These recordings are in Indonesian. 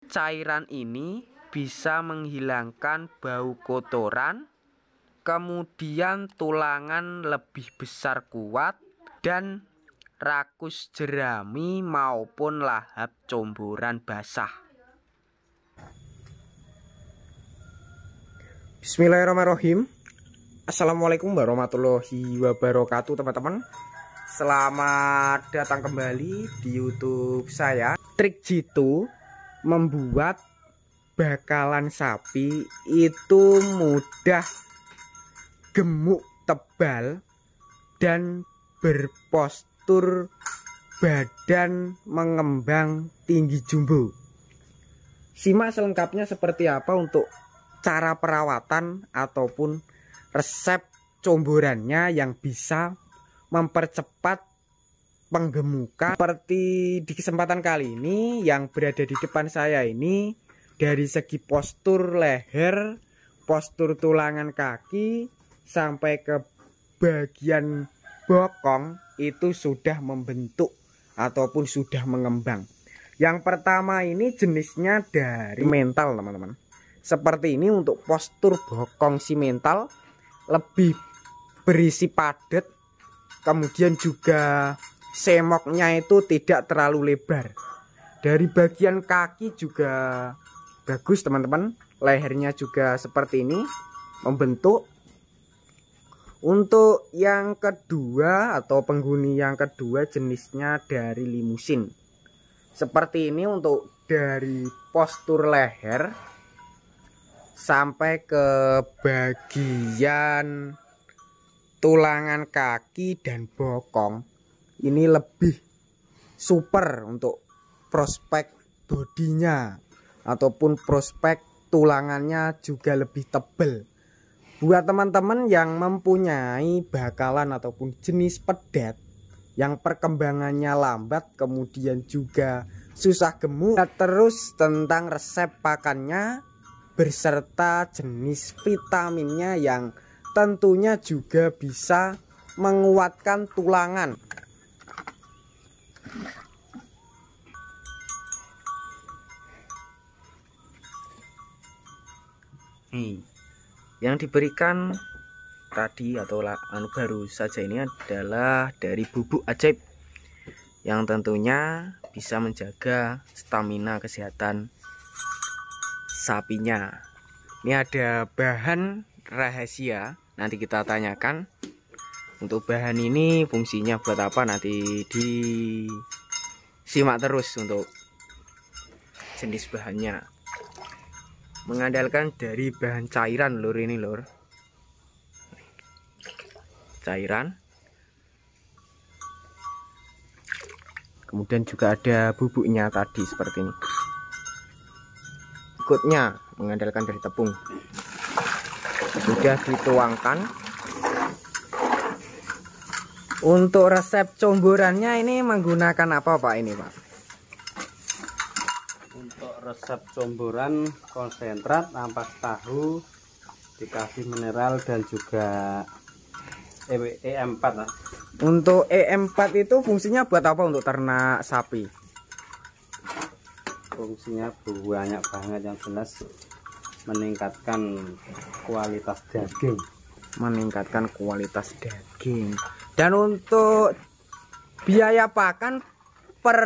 cairan ini bisa menghilangkan bau kotoran, kemudian tulangan lebih besar kuat, dan rakus jerami maupun lahap comboran basah. Bismillahirrahmanirrahim. Assalamualaikum warahmatullahi wabarakatuh teman-teman. Selamat datang kembali di YouTube saya. Trik jitu membuat bakalan sapi itu mudah gemuk, tebal, dan berpostur badan mengembang tinggi jumbo. Simak selengkapnya seperti apa untuk cara perawatan ataupun resep comborannya yang bisa mempercepat penggemukan. Seperti di kesempatan kali ini yang berada di depan saya ini, dari segi postur leher, postur tulangan kaki sampai ke bagian bokong itu sudah membentuk ataupun sudah mengembang. Yang pertama ini jenisnya dari mental teman-teman. Seperti ini untuk postur bokong si mental lebih berisi padat, kemudian juga semoknya itu tidak terlalu lebar. Dari bagian kaki juga bagus teman-teman, lehernya juga seperti ini membentuk. Untuk yang kedua atau penghuni yang kedua jenisnya dari limusin. Seperti ini untuk dari postur leher sampai ke bagian tulangan kaki dan bokong. Ini lebih super untuk prospek bodinya ataupun prospek tulangannya juga lebih tebal. Buat teman-teman yang mempunyai bakalan ataupun jenis pedet yang perkembangannya lambat, kemudian juga susah gemuk, terus tentang resep pakannya beserta jenis vitaminnya yang tentunya juga bisa menguatkan tulangan. Nih, yang diberikan tadi atau baru saja ini adalah dari bubuk ajaib yang tentunya bisa menjaga stamina kesehatan sapinya. Ini ada bahan rahasia, nanti kita tanyakan. Untuk bahan ini fungsinya buat apa, nanti disimak terus untuk jenis bahannya. Mengandalkan dari bahan cairan lur, ini lur, cairan. Kemudian juga ada bubuknya tadi seperti ini. Berikutnya mengandalkan dari tepung, sudah dituangkan. Untuk resep comborannya ini menggunakan apa Pak ini Pak? Untuk resep comboran konsentrat ampas tahu dikasih mineral dan juga EM4 lah. Untuk EM4 itu fungsinya buat apa untuk ternak sapi? Fungsinya banyak banget, yang jelas meningkatkan kualitas daging. Meningkatkan kualitas daging. Dan untuk biaya pakan per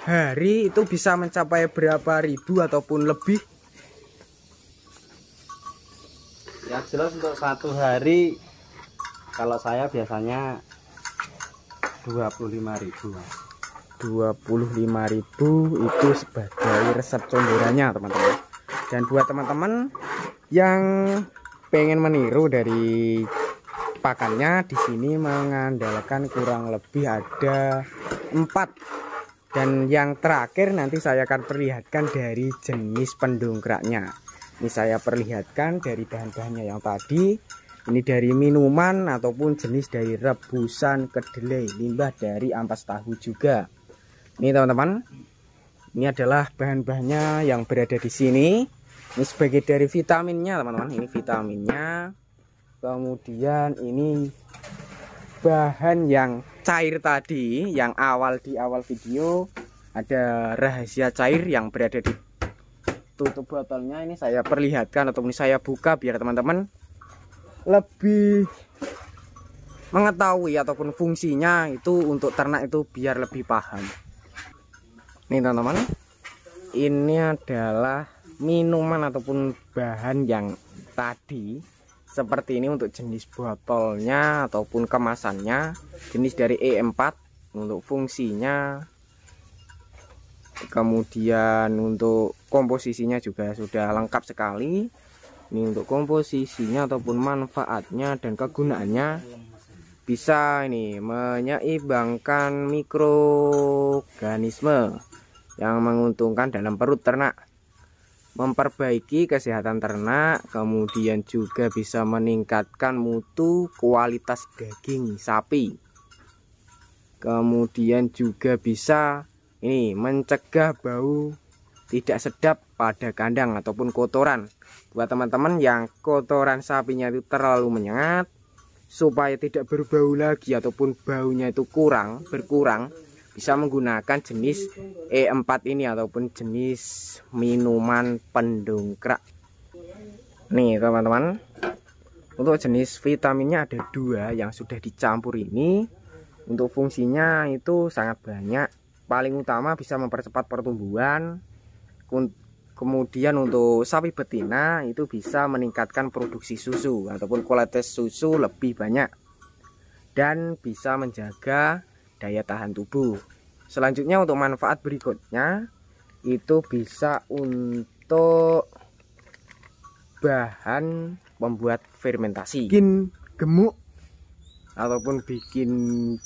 hari itu bisa mencapai berapa ribu ataupun lebih? Ya jelas untuk satu hari kalau saya biasanya 25.000. 25.000 itu sebagai resep comborannya teman-teman. Dan buat teman-teman yang pengen meniru dari pakannya, di sini mengandalkan kurang lebih ada 4. Dan yang terakhir nanti saya akan perlihatkan dari jenis pendongkraknya. Ini saya perlihatkan dari bahan-bahannya yang tadi. Ini dari minuman ataupun jenis dari rebusan kedelai, limbah dari ampas tahu juga. Ini teman-teman, ini adalah bahan-bahannya yang berada di sini. Ini sebagai dari vitaminnya teman-teman. Ini vitaminnya. Kemudian ini bahan yang cair tadi, yang di awal video ada rahasia cair yang berada di tutup botolnya ini saya perlihatkan ataupun saya buka biar teman-teman lebih mengetahui ataupun fungsinya itu untuk ternak itu biar lebih paham. Nih teman-teman, ini adalah minuman ataupun bahan yang tadi seperti ini untuk jenis botolnya ataupun kemasannya, jenis dari E4 untuk fungsinya. Kemudian untuk komposisinya juga sudah lengkap sekali. Ini untuk komposisinya ataupun manfaatnya dan kegunaannya, bisa ini menyeimbangkan mikroorganisme yang menguntungkan dalam perut ternak, memperbaiki kesehatan ternak, kemudian juga bisa meningkatkan mutu kualitas daging sapi, kemudian juga bisa ini mencegah bau tidak sedap pada kandang ataupun kotoran. Buat teman-teman yang kotoran sapinya itu terlalu menyengat, supaya tidak berbau lagi ataupun baunya itu berkurang, bisa menggunakan jenis E4 ini ataupun jenis minuman pendongkrak. Nih teman-teman, untuk jenis vitaminnya ada 2 yang sudah dicampur ini. Untuk fungsinya itu sangat banyak. Paling utama bisa mempercepat pertumbuhan. Kemudian untuk sapi betina itu bisa meningkatkan produksi susu ataupun kualitas susu lebih banyak, dan bisa menjaga daya tahan tubuh. Selanjutnya untuk manfaat berikutnya itu bisa untuk bahan pembuat fermentasi, bikin gemuk ataupun bikin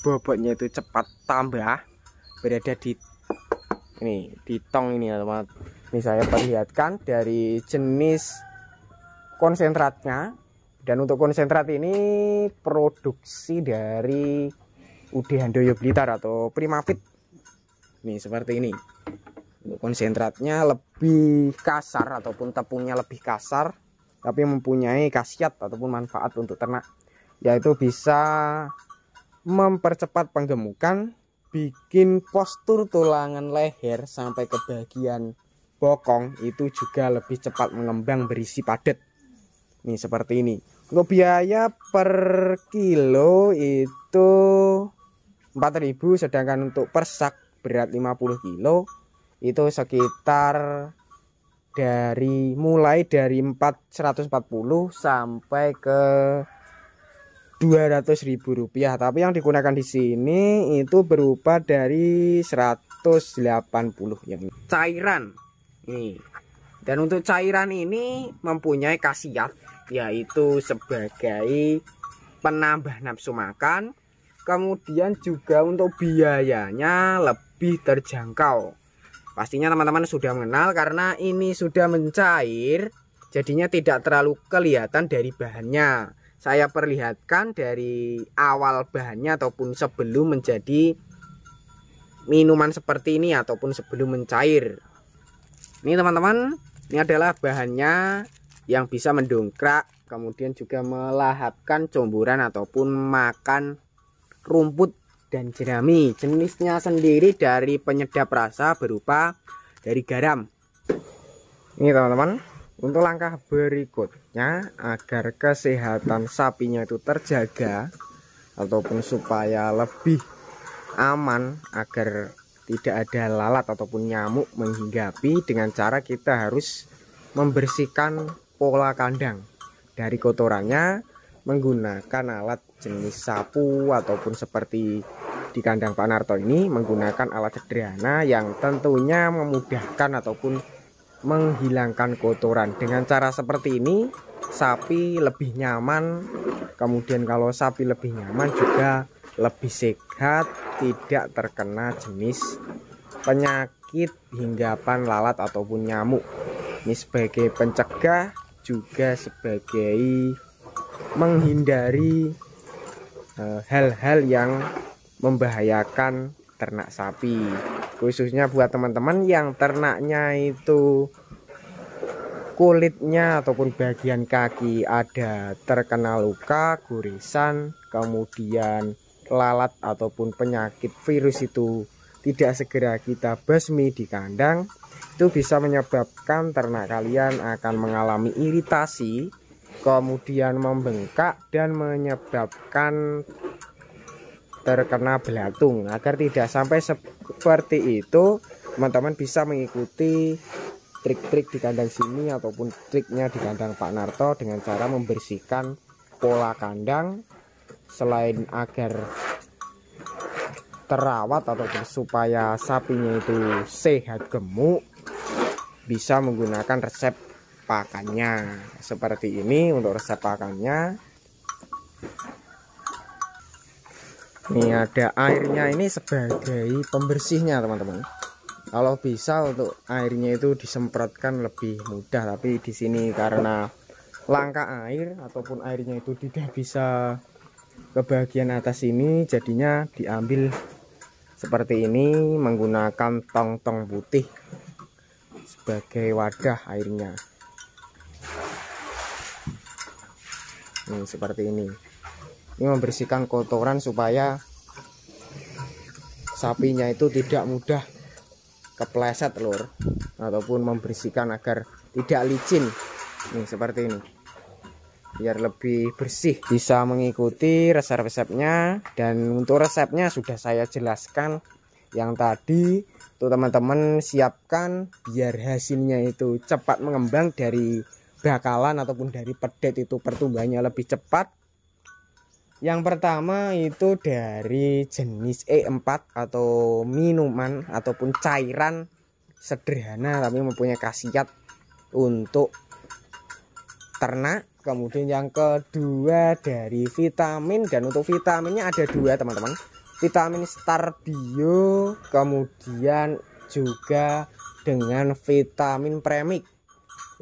bobotnya itu cepat tambah, berada di ini di tong ini ya teman. Ini saya perlihatkan dari jenis konsentratnya, dan untuk konsentrat ini produksi dari UD Handoyo Blitar atau Primavit. Nih seperti ini. Untuk konsentratnya lebih kasar ataupun tepungnya lebih kasar, tapi mempunyai khasiat ataupun manfaat untuk ternak, yaitu bisa mempercepat penggemukan, bikin postur tulangan leher sampai ke bagian bokong itu juga lebih cepat mengembang, berisi padat. Nih seperti ini. Untuk biaya per kilo itu 4.000, sedangkan untuk per sak berat 50 kilo itu sekitar mulai dari 440 sampai ke 200.000 rupiah. Tapi yang digunakan di sini itu berupa dari 180 yang cairan. Nih. Dan untuk cairan ini mempunyai khasiat, yaitu sebagai penambah nafsu makan, kemudian juga untuk biayanya lebih terjangkau. Pastinya teman-teman sudah mengenal karena ini sudah mencair, jadinya tidak terlalu kelihatan dari bahannya. Saya perlihatkan dari awal bahannya ataupun sebelum menjadi minuman seperti ini ataupun sebelum mencair. Ini teman-teman, ini adalah bahannya yang bisa mendongkrak, kemudian juga melahapkan comboran ataupun makan rumput dan jerami. Jenisnya sendiri dari penyedap rasa berupa dari garam. Ini teman-teman, untuk langkah berikutnya agar kesehatan sapinya itu terjaga ataupun supaya lebih aman, agar tidak ada lalat ataupun nyamuk menghinggapi, dengan cara kita harus membersihkan pola kandang dari kotorannya menggunakan alat jenis sapu, ataupun seperti di kandang Pak Narto ini menggunakan alat sederhana yang tentunya memudahkan ataupun menghilangkan kotoran. Dengan cara seperti ini sapi lebih nyaman, kemudian kalau sapi lebih nyaman juga lebih sehat, tidak terkena jenis penyakit hinggapan lalat ataupun nyamuk. Ini sebagai pencegah, juga sebagai menghindari hal-hal yang membahayakan ternak sapi, khususnya buat teman-teman yang ternaknya itu kulitnya ataupun bagian kaki ada terkena luka, goresan, kemudian lalat ataupun penyakit virus itu tidak segera kita basmi di kandang, itu bisa menyebabkan ternak kalian akan mengalami iritasi, kemudian membengkak dan menyebabkan terkena belatung. Agar tidak sampai seperti itu, teman-teman bisa mengikuti trik-trik di kandang sini ataupun triknya di kandang Pak Narto dengan cara membersihkan pola kandang. Selain agar terawat ataupun supaya sapinya itu sehat gemuk, bisa menggunakan resep pakannya seperti ini. Untuk resep pakannya, ini ada airnya, ini sebagai pembersihnya teman-teman. Kalau bisa untuk airnya itu disemprotkan lebih mudah, tapi di sini karena langka air ataupun airnya itu tidak bisa ke bagian atas ini, jadinya diambil seperti ini menggunakan tong-tong putih sebagai wadah airnya. Ini seperti ini. Ini membersihkan kotoran supaya sapinya itu tidak mudah kepleset lur, ataupun membersihkan agar tidak licin. Nih seperti ini, biar lebih bersih. Bisa mengikuti resep-resepnya, dan untuk resepnya sudah saya jelaskan yang tadi. Tuh teman-teman siapkan biar hasilnya itu cepat mengembang, dari bakalan ataupun dari pedet itu pertumbuhannya lebih cepat. Yang pertama itu dari jenis E4 atau minuman ataupun cairan sederhana tapi mempunyai khasiat untuk ternak. Kemudian yang kedua dari vitamin, dan untuk vitaminnya ada dua teman-teman, vitamin Star Bio, kemudian juga dengan vitamin premix.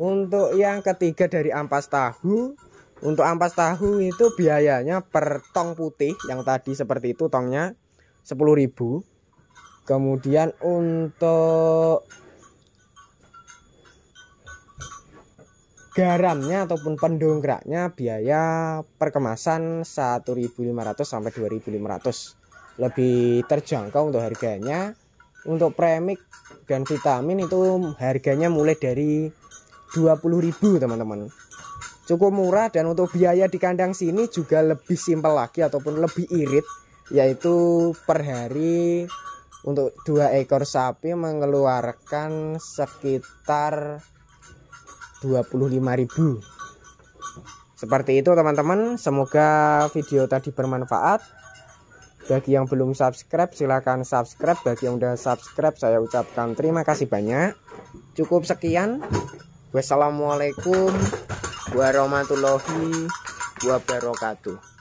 Untuk yang ketiga dari ampas tahu. Untuk ampas tahu itu biayanya per tong putih yang tadi seperti itu, tongnya 10.000. Kemudian untuk garamnya ataupun pendongkraknya biaya per kemasan 1.500 sampai 2.500, lebih terjangkau untuk harganya. Untuk premix dan vitamin itu harganya mulai dari 20.000 teman-teman, cukup murah. Dan untuk biaya di kandang sini juga lebih simpel lagi ataupun lebih irit, yaitu per hari untuk 2 ekor sapi mengeluarkan sekitar 25.000. Seperti itu teman-teman. Semoga video tadi bermanfaat. Bagi yang belum subscribe silahkan subscribe. Bagi yang udah subscribe saya ucapkan terima kasih banyak. Cukup sekian. Wassalamualaikum warahmatullahi wabarakatuh.